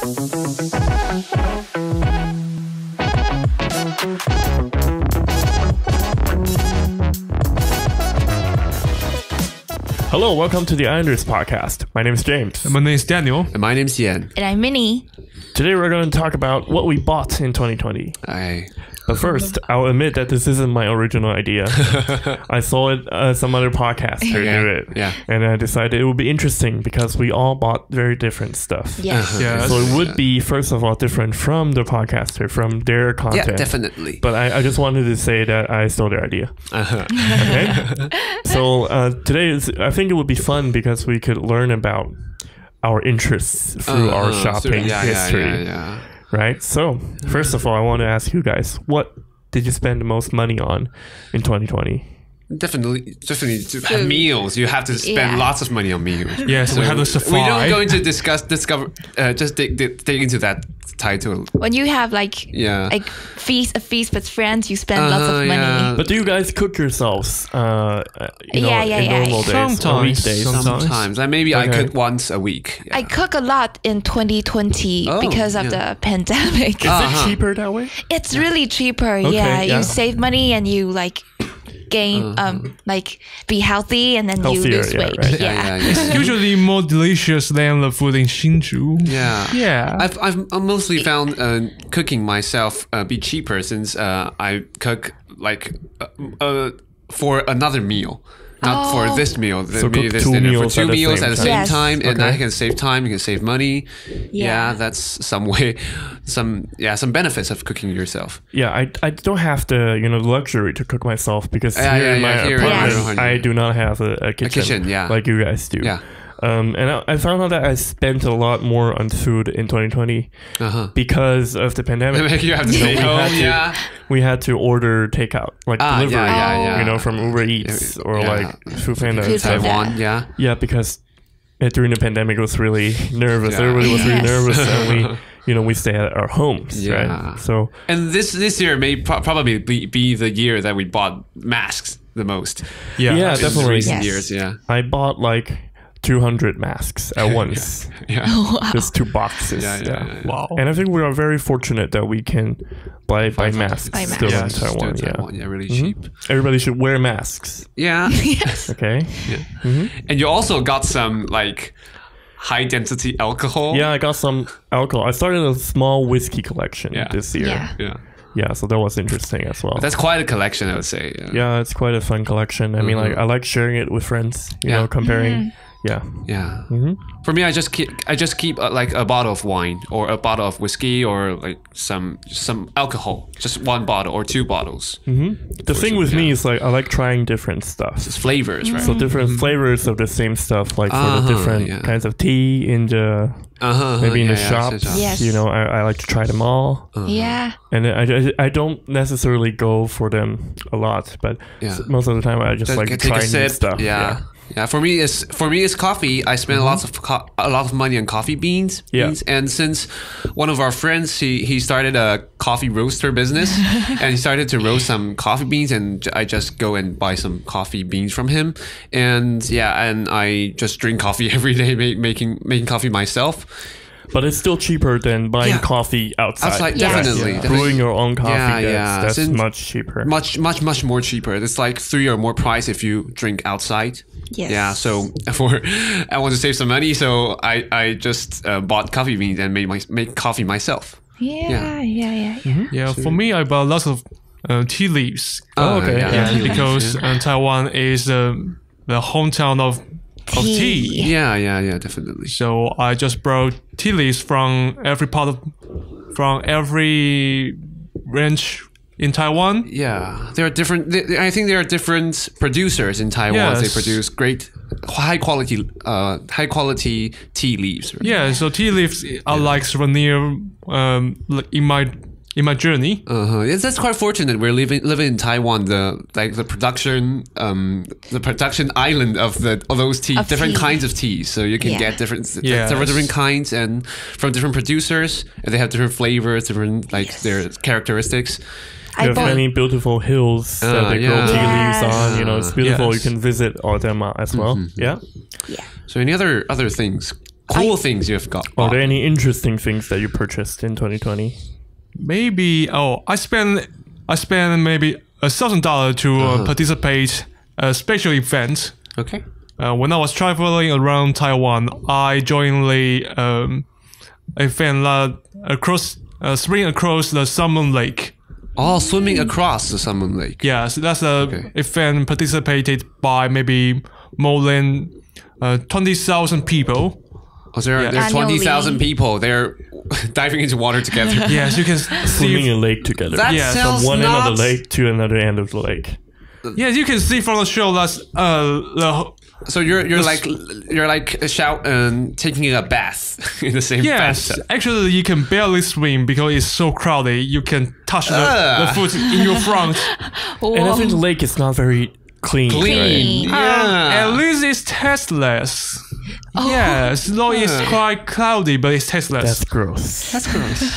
Hello, welcome to the Islanders podcast. My name is James. My name is Daniel. And my name's Yen. And I'm Minnie. Today we're going to talk about what we bought in 2020. But first, I'll admit that this isn't my original idea. I saw it some other podcaster do it. And I decided it would be interesting because we all bought very different stuff. Yes. So it would be, first of all, different from the podcaster, from their content. Yeah, definitely. But I just wanted to say that I stole their idea. Okay? So today, I think it would be fun because we could learn about our interests through our shopping history. Right? So, first of all, I want to ask you guys, what did you spend the most money on in 2020? Definitely meals. You have to spend lots of money on meals. Yes, we have to survive. We don't going to discover, just dig into that title. When you have a feast with friends, you spend lots of money. Yeah. But do you guys cook yourselves? In normal days, or weekdays? Sometimes. Maybe I cook once a week. I cook a lot in 2020 because of the pandemic. Is it cheaper that way? It's really cheaper. You save money and you gain be healthy and then you lose weight. Right? It's usually more delicious than the food in Hsinchu. I've mostly found cooking myself be cheaper since I cook for another meal. Not for this meal. So maybe cook this two dinner meals for 2 meals at the same Yes. time, and I can save time. You can save money. Yeah, that's some benefits of cooking yourself. Yeah, I don't have the luxury to cook myself because here in my apartment I do not have a kitchen, like you guys do. Yeah. And I found out that I spent a lot more on food in 2020 because of the pandemic. You have to stay home. We had to order takeout, like delivery, from Uber Eats or like Foodpanda. Taiwan, Yeah, because during the pandemic it was really nervous. Everybody was really nervous, and we stay at our homes, right? So, and this year may probably be the year that we bought masks the most. Yeah, definitely. In recent years, I bought 200 masks at once. Just 2 boxes. Wow. And I think we are very fortunate that we can buy masks still in Taiwan. Really cheap. Everybody should wear masks. Yes. Okay. And you also got some high density alcohol. Yeah, I got some alcohol. I started a small whiskey collection this year. Yeah, so that was interesting as well. That's quite a collection, I would say. Yeah, it's quite a fun collection. I mean, I like sharing it with friends, comparing. For me, I just keep a bottle of wine or a bottle of whiskey or some alcohol, just 1 bottle or 2 bottles. The thing with me is I like trying different stuff. It's flavors, right? So different flavors of the same stuff, for the different kinds of tea in the maybe in the shops. Yes. I like to try them all. And I don't necessarily go for them a lot, but most of the time I just like trying new stuff. Yeah, for me it's coffee. I spend a lot of money on coffee beans. And since one of our friends he started a coffee roaster business and he started to roast some coffee beans, and I just go and buy some coffee beans from him, and I just drink coffee every day, making coffee myself. But it's still cheaper than buying coffee outside. Definitely. Brewing your own coffee, that's much cheaper. Much more cheaper. It's 3 or more price if you drink outside. Yes. Yeah, so I want to save some money, so I just bought coffee beans and make coffee myself. For me, I bought lots of tea leaves. Because Taiwan is the hometown of tea. Yeah, definitely. So I just brought tea leaves from every ranch in Taiwan. Yeah, there are different. I think there are different producers in Taiwan. Yes. They produce great, high quality tea leaves. Right? Yeah, so tea leaves are like souvenir in my journey. Yes, that's quite fortunate. We're living in Taiwan, the production island of those different kinds of teas. So you can get different kinds and from different producers, and they have different flavors, different their characteristics. You have many beautiful hills that they grow tea leaves on. It's beautiful. You can visit all of them as well. Yeah. So any other things cool things you've got? Are there any interesting things that you purchased in 2020? Maybe. I spent maybe $1,000 to participate a special event. Okay. When I was traveling around Taiwan, I joined the event swimming across the Salmon Lake. Oh, swimming across the Salmon Lake. Yeah, so that's a event participated by maybe more than 20,000 people. Oh, there are 20,000 people. They're diving into water together. Yes, you can swimming in a lake together. That from one end of the lake to another end of the lake. Yes, you can see from the show that's So you're like taking a bath in the same bathtub. Yes, actually you can barely swim because it's so crowded. You can touch the foot in your front. And I think the lake is not very clean. Right? Yeah. At least it's tasteless. Yes, though it's quite cloudy, but it's tasteless. That's gross.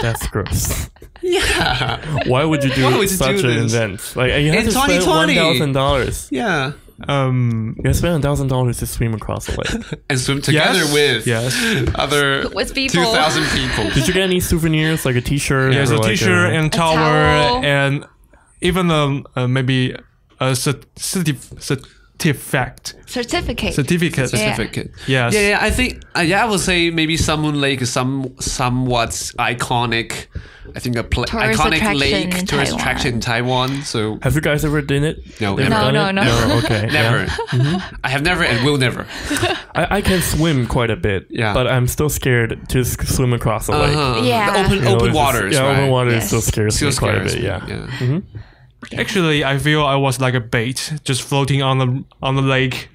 That's gross. Yeah. Why would you do such an event? Like you have to spend $1,000. Yeah. You spend $1,000 to swim across the lake and swim together with other with people. 2,000 people. Did you get any souvenirs like a T-shirt? Yes, a T-shirt and towel and even maybe a certificate. Certificate. Yes. Yeah. I think. I would say maybe Salmon Lake is somewhat iconic. I think iconic lake tourist attraction in Taiwan. So have you guys ever done it? No. No. Okay. Never. I have never and will never. I can swim quite a bit. Yeah. But I'm still scared to swim across the lake. Yeah. The open waters. Open water still scares me quite a bit. Yeah. Actually, I feel I was like a bait, just floating on the lake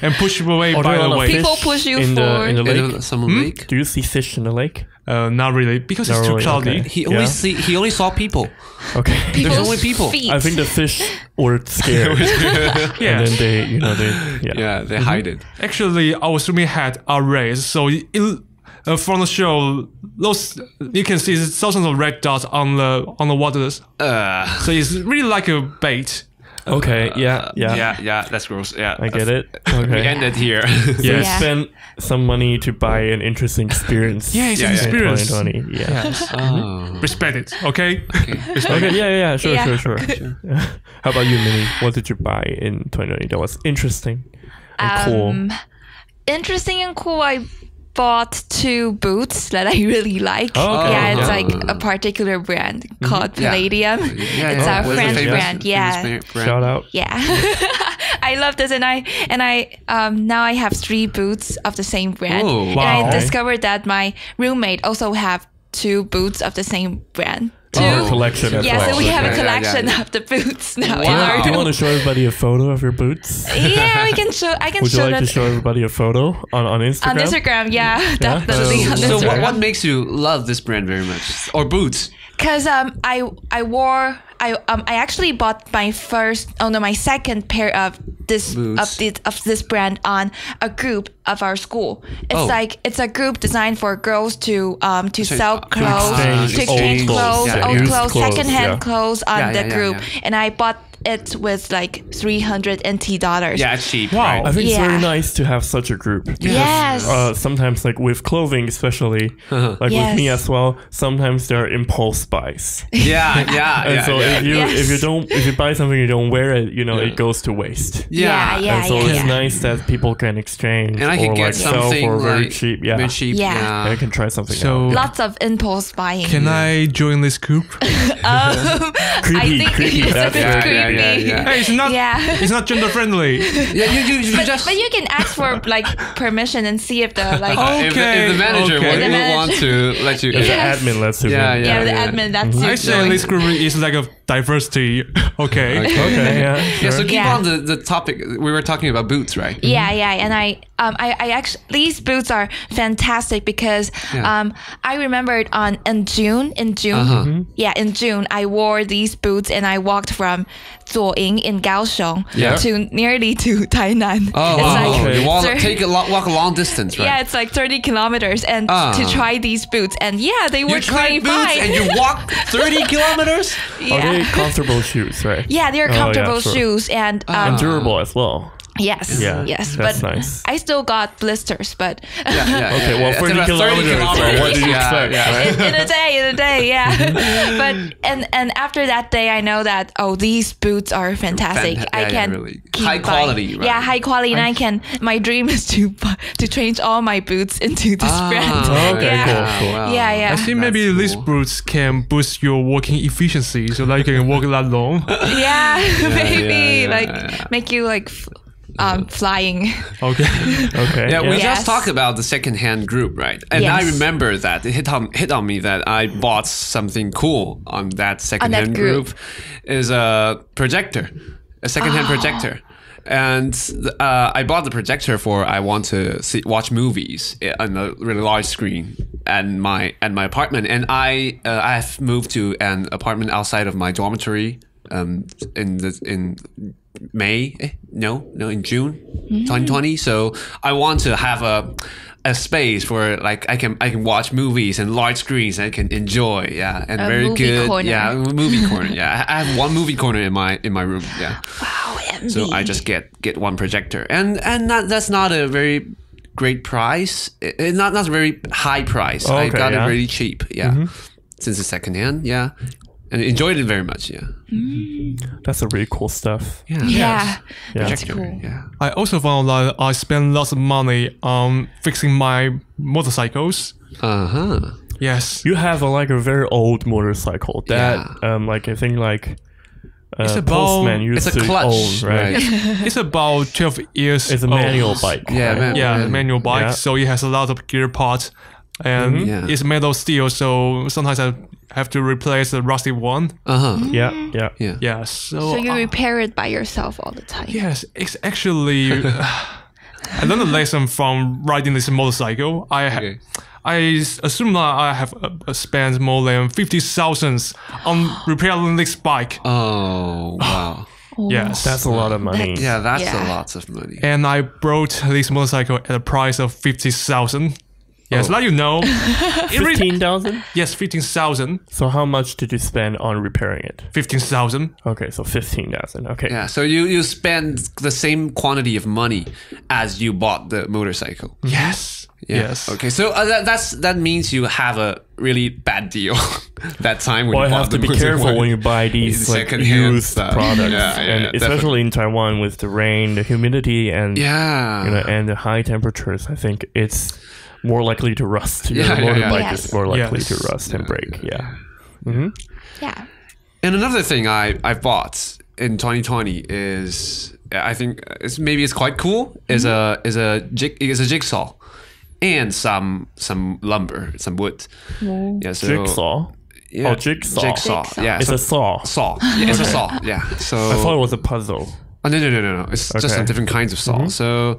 and pushed away by the waves. People push you in the lake. In the Salmon Lake. Do you see fish in the lake? Not really, because it's too cloudy. Okay. He only saw people. Okay. There's only people. Feet. I think the fish were scared. And then they hide it. Actually, our swimming hat are red, so from the show, you can see thousands of red dots on the waters. So it's really like a bait. Okay. Yeah. That's gross. Yeah, I get it. Okay. We ended here. You spent some money to buy an interesting experience. It's an experience. 2020. Yeah. Respect it. Okay. Okay. Yeah. Sure. How about you, Minnie? What did you buy in 2020 that was interesting and cool? Interesting and cool. I bought 2 boots that I really like. It's like a particular brand called Palladium. It's our friend's brand. Shout out. Yeah. I love this, and I now I have 3 boots of the same brand. Oh, wow. And I discovered that my roommate also have 2 boots of the same brand. Collection. So we have a collection of the boots now. Do you want to show everybody a photo of your boots? Yeah, we can show. I can Would show. Would you like to show everybody a photo on Instagram? On Instagram, definitely. On so Instagram. what makes you love this brand very much, or boots? Because I actually bought my second pair of this brand on a group of our school. It's it's a group designed for girls to sell clothes, to exchange clothes, old clothes, secondhand clothes on the group, and I bought it was like $300 NT. Yeah, it's cheap. Wow. Right? I think it's very nice to have such a group. Yes. Sometimes, like with clothing, especially, with me as well, sometimes there are impulse buys. Yeah. So if you buy something you don't wear it, it goes to waste. Yeah. So it's nice that people can exchange and I can get sell something for very like cheap. Very cheap. Yeah. And I can try something. So out. Lots of impulse buying. Can I join this group? Creepy. I think That's it's creepy. Hey, it's not gender friendly. But you can ask for like permission and see if the like. If the manager would want to let you. If the admin lets you. The admin lets you. I say this group is like a diversity. Okay. So keep on the topic. We were talking about boots, right? Yeah. And I actually these boots are fantastic because I remembered in June. In June I wore these boots and I walked from Zuoying in Kaohsiung to nearly to Tainan. You walk a long distance, right? Yeah, it's like 30 kilometers and to try these boots, and they were tried boots and you walked 30 kilometers. Are they comfortable shoes, right? Yeah, they're comfortable shoes and durable as well. Yes. Yeah, Yes. that's But nice. I still got blisters. But Okay, well, 30 about 30 kilometers. kilometers. What did you Yeah, expect? yeah. Right? in a day, yeah. But and after that day, I know that these boots are fantastic. I can really. keep High buying- quality, right? Yeah, high quality, and I can. My dream is to change all my boots into this brand. Okay, yeah. cool. Wow. Yeah, yeah. I think maybe That's these cool. boots can boost your walking efficiency, so that you can walk that long. Yeah, maybe yeah, like yeah. make you like flying. Okay. Okay. Yeah, we Yes. just talked about the secondhand group, right? And I Yes. remember that it hit on me that I bought something cool on that secondhand group. group. Is a projector, a secondhand projector. And I bought the projector for I want to watch movies on a really large screen at my apartment. And I've moved to an apartment outside of my dormitory in May, in June 2020. So I want to have a space where like I can watch movies and large screens and I can enjoy, and A very movie good, corner. movie corner. Yeah, I have one movie corner in my room. Yeah, Wow, envy. so I just get one projector, and that's not a very great price. It's not a very high price. I Okay, got yeah. it really cheap. Yeah, since it's secondhand. Yeah. And enjoyed it very much, yeah. That's a really cool stuff. Yeah, Yeah. that's Projector, cool. yeah. I also found that I spend lots of money on fixing my motorcycles. Uh-huh. Yes. You have a very old motorcycle that like I think like It's about- Postman used It's a to clutch, own, right? right? It's about 12 years It's a old. manual bike. Yeah, right? man. Yeah, manual bike. Yeah. So it has a lot of gear parts. And Yeah. it's made of steel, so sometimes I have to replace the rusty one. Uh-huh. Yeah, yeah. Yeah. Yeah, so, So you repair it by yourself all the time. yes, it's actually I learned a lesson from riding this motorcycle. Okay. I assume that I have spent more than 50,000 on repairing this bike. Oh, wow. Yes, That's a lot of money. Yeah, that's Yeah. a lot of money. and I bought this motorcycle at a price of 50,000. Yes, let you know. It really- 15,000? yes, 15,000. So how much did you spend on repairing it? 15,000. Okay, so 15,000. Okay. Yeah, so you spend the same quantity of money as you bought the motorcycle. Yes. Yeah. Yes. Okay, so that means you have a really bad deal that time when Well, you you bought have to the be careful motorcycle. when you buy these like Secondhand used stuff. products, Yeah, and yeah, especially in Taiwan with the rain, the humidity, and Yeah. and the high temperatures. I think it's more likely to rust. Your Yeah, yeah, yeah. motorbike Yes. is more likely Yes. to rust and break. Yeah. Yeah. And another thing I bought in 2020 is I think it's quite cool is a jigsaw and some lumber, some wood. Yeah, so Jigsaw. Yeah, Oh, jigsaw. Jigsaw. Yeah, It's so- a saw. saw. Yeah, it's a saw. Yeah. So I thought it was a puzzle. Oh, no. It's just Okay. some different kinds of saw. So,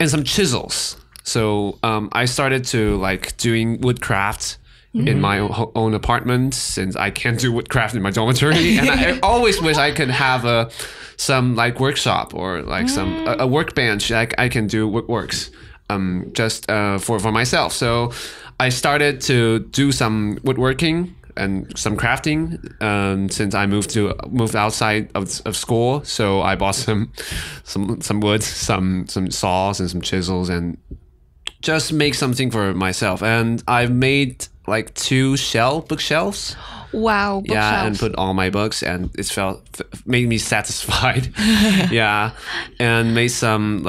and some chisels. So, I started to like doing woodcraft in my own apartment since I can't do woodcraft in my dormitory. And I always wish I could have some like workshop or like a workbench. I can do woodworks, just for myself. So I started to do some woodworking and some crafting since I moved outside of school. So I bought some wood, some saws and some chisels, and just make something for myself. And I've made like 2 bookshelves. Wow. Yeah, and bookshelves. put all my books, and it made me satisfied. Yeah, and made some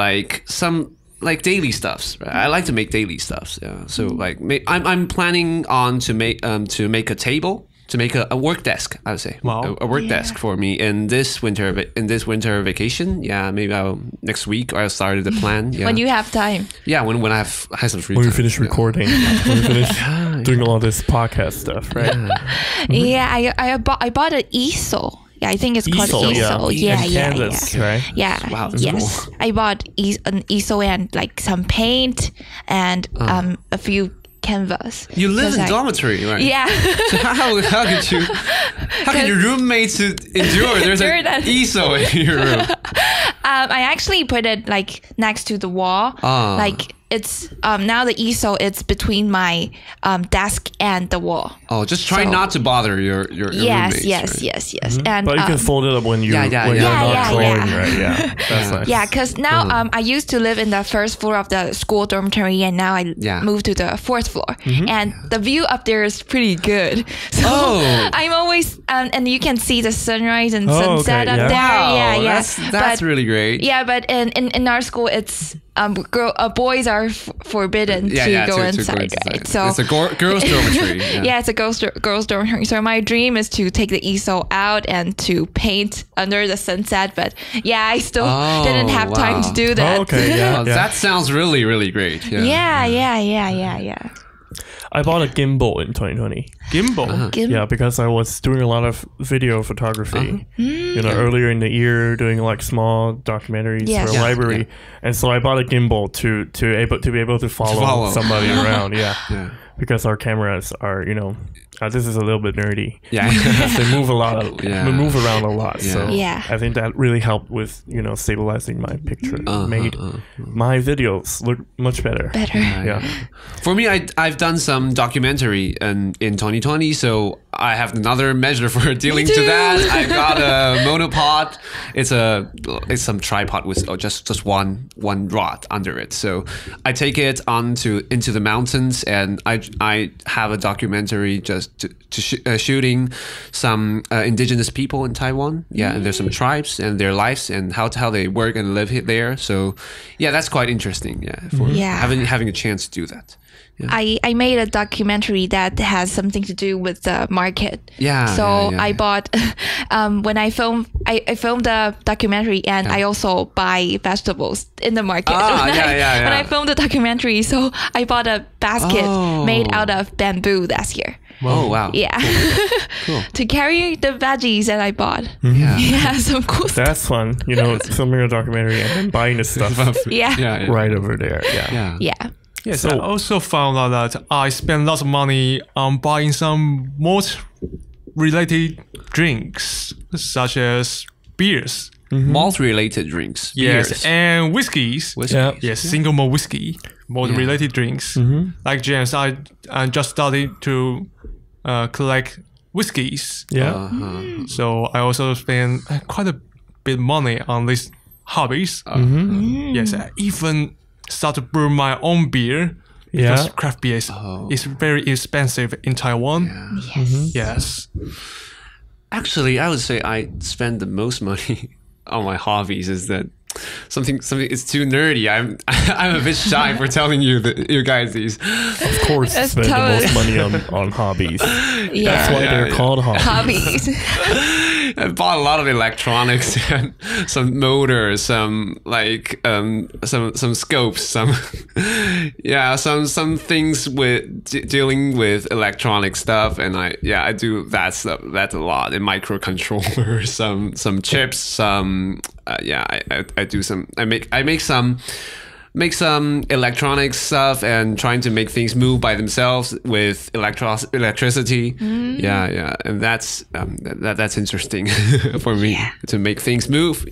daily stuffs. Right? I like to make daily stuffs. Yeah, so like I'm planning on to make a table. To make a work desk, I would say. Wow. A work desk for me in this winter vacation. Yeah, maybe next week I'll start the plan. Yeah, When you have time. when I have some free When time. we finish yeah. recording, when we finish doing all this podcast stuff, right? Yeah, I bought an easel. Yeah, I think it's called easel. And canvas, right? Yeah. Wow, that's Yes. cool. I bought an easel and like some paint and a few canvas. You live 'Cause in I- dormitory, right? Yeah. So how can your roommates endure? There's Endure an that. easel in your room. I actually put it like next to the wall. Ah. Like it's now the easel it's between my desk and the wall. Oh, just try not to bother your roommates. Yes. Mm-hmm. And but you can fold it up when you're not drawing, right? Yeah, that's nice. Yeah, because now I used to live in the first floor of the school dormitory, and now I moved to the fourth floor, and the view up there is pretty good. So I'm always and you can see the sunrise and sunset up there. Wow, that's really great. Yeah, but in our school it's boys are forbidden to go inside, right? So it's a girls' dormitory. Yeah, it's a girls' dormitory. So my dream is to take the easel out and to paint under the sunset. But yeah, I still didn't have time to do that. That sounds really, really great. Yeah. I bought a gimbal in 2020. Gimbal? Yeah, because I was doing a lot of video photography. Earlier in the year, doing like small documentaries for a library, and so I bought a gimbal to be able to follow somebody around. Because our cameras are, this is a little bit nerdy. Yeah, they move a lot. They move around a lot. So I think that really helped with stabilizing my picture. Made my videos look much better. For me, I've done some documentary in 2020, so I have another measure for dealing to that. I got a monopod. It's some tripod with just one rod under it. So I take it into the mountains, and I have a documentary just shooting some indigenous people in Taiwan. And there's some tribes and their lives and how they work and live there. So that's quite interesting. For having a chance to do that. I made a documentary that has something to do with the market. I bought when I filmed the documentary, and I also buy vegetables in the market. When I filmed the documentary, so I bought a basket made out of bamboo last year. Oh wow! Yeah, cool. To carry the veggies that I bought. Some cool stuff. That's fun. Filming a documentary and then buying the stuff. Right over there. Yes, so, I also found out that I spent lots of money on buying some malt-related drinks, such as beers. Malt-related drinks. Yes, beers. And whiskeys. Yes, single malt whiskey. Malt-related drinks. Like James, I just started to collect whiskeys. So I also spend quite a bit of money on these hobbies. Yes, I even start to brew my own beer because craft beer is very expensive in Taiwan. Yes. Actually, I would say I spend the most money on my hobbies. Is that something? It's too nerdy. I'm a bit shy for telling you guys these. Of course, spend the most money on hobbies. That's why they're called hobbies. I bought a lot of electronics, and some motors, some some scopes, some things with dealing with electronic stuff, and I do that stuff. That's a lot. And microcontrollers, some chips, I do some. I make some electronic stuff and trying to make things move by themselves with electricity. And that's interesting for me to make things move.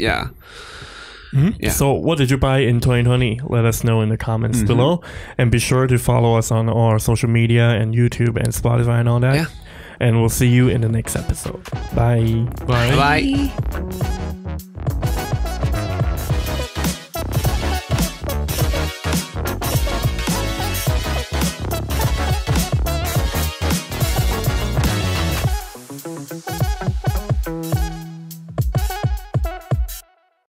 So what did you buy in 2020? Let us know in the comments below, and be sure to follow us on all our social media and YouTube and Spotify and all that. And we'll see you in the next episode. Bye. Bye.